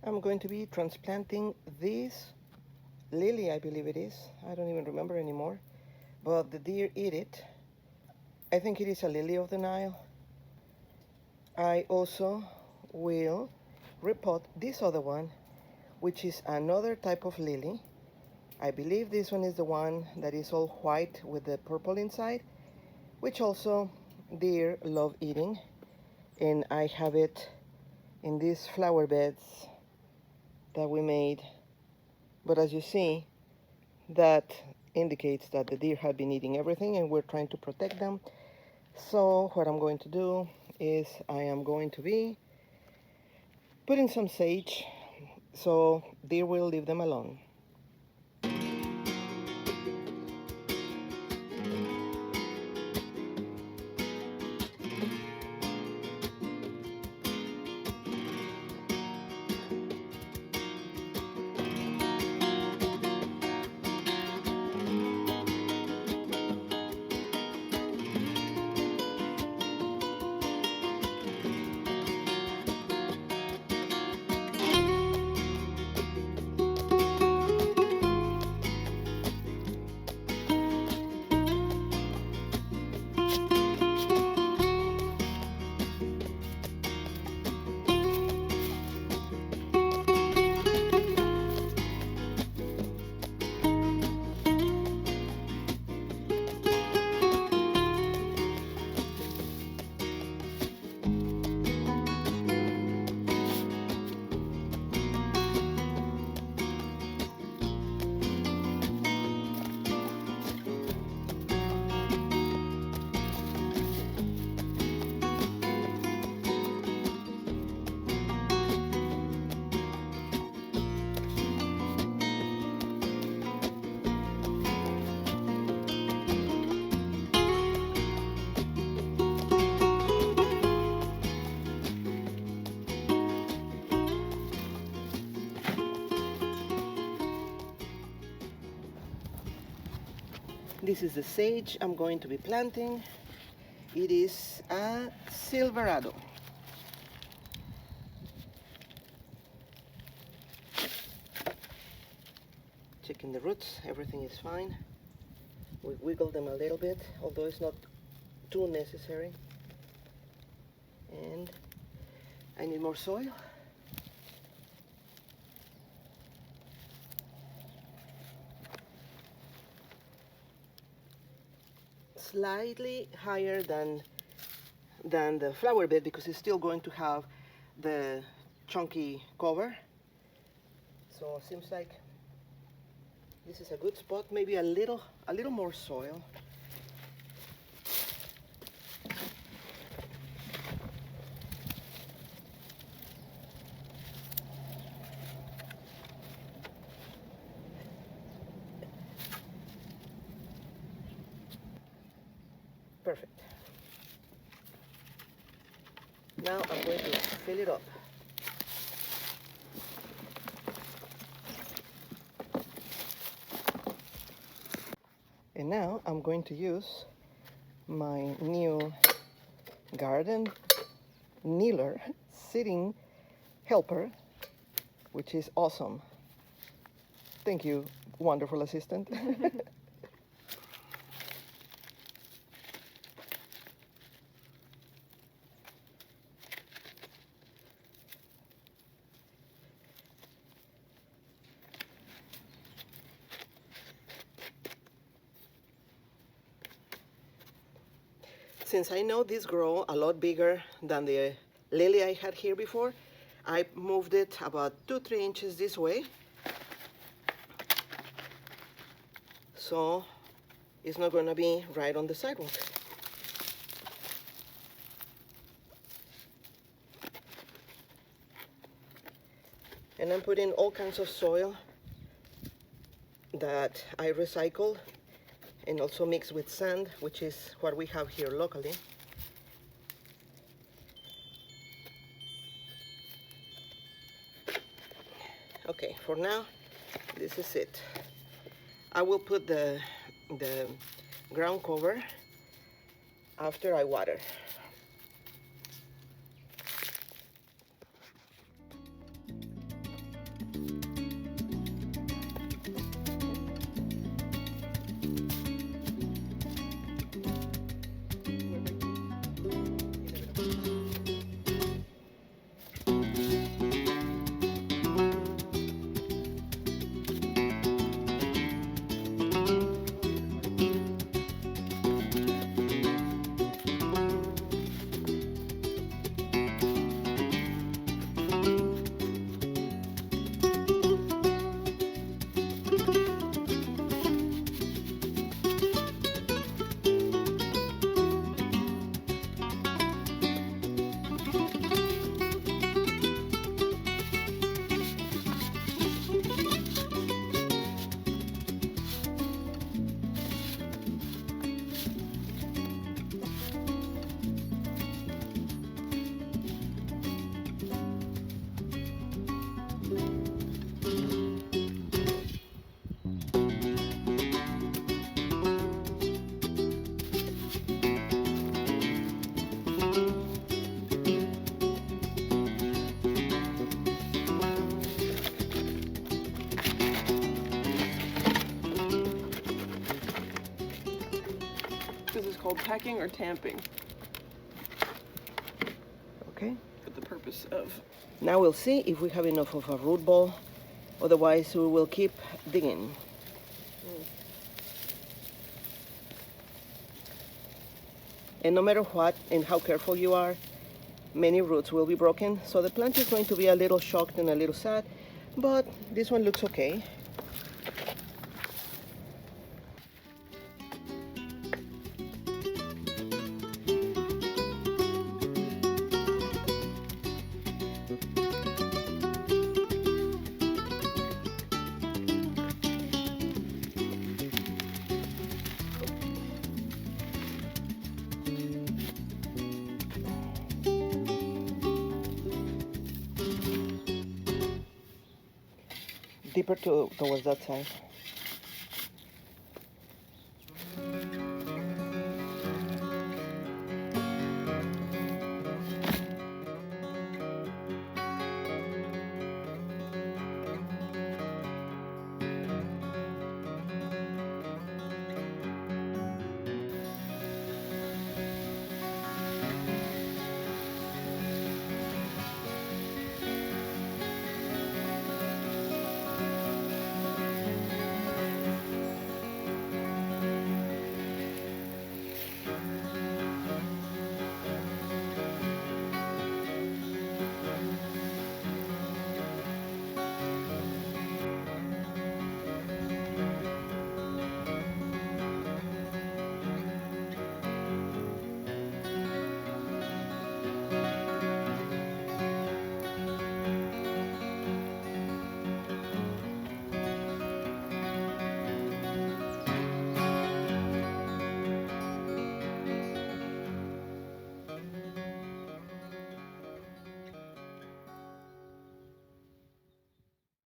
I'm going to be transplanting this lily, I believe it is. I don't even remember anymore, but the deer eat it. I think it is a lily of the Nile. I also will repot this other one, which is another type of lily. I believe this one is the one that is all white with the purple inside, which also deer love eating. And I have it in these flower beds that we made. But as you see, that indicates that the deer have been eating everything and we're trying to protect them. So what I'm going to do is I am going to be putting some sage so deer will leave them alone. This is the sage I'm going to be planting. It is a Silverado. Checking the roots, everything is fine. We wiggle them a little bit, although it's not too necessary. And I need more soil. Slightly higher than the flower bed because it's still going to have the chunky cover. So it seems like this is a good spot. Maybe a little more soil. Perfect. Now I'm going to fill it up. And now I'm going to use my new garden kneeler sitting helper, which is awesome. Thank you, wonderful assistant. Since I know these grow a lot bigger than the lily I had here before, I moved it about 2-3 inches this way. So it's not going to be right on the sidewalk. And I'm putting all kinds of soil that I recycled and also mixed with sand, which is what we have here locally. Okay, for now, this is it. I will put the ground cover after I water. called packing or tamping. Okay. For the purpose of... Now we'll see if we have enough of a root ball. Otherwise, we will keep digging. And no matter what and how careful you are, many roots will be broken. So the plant is going to be a little shocked and a little sad, but this one looks okay. Deeper towards that side.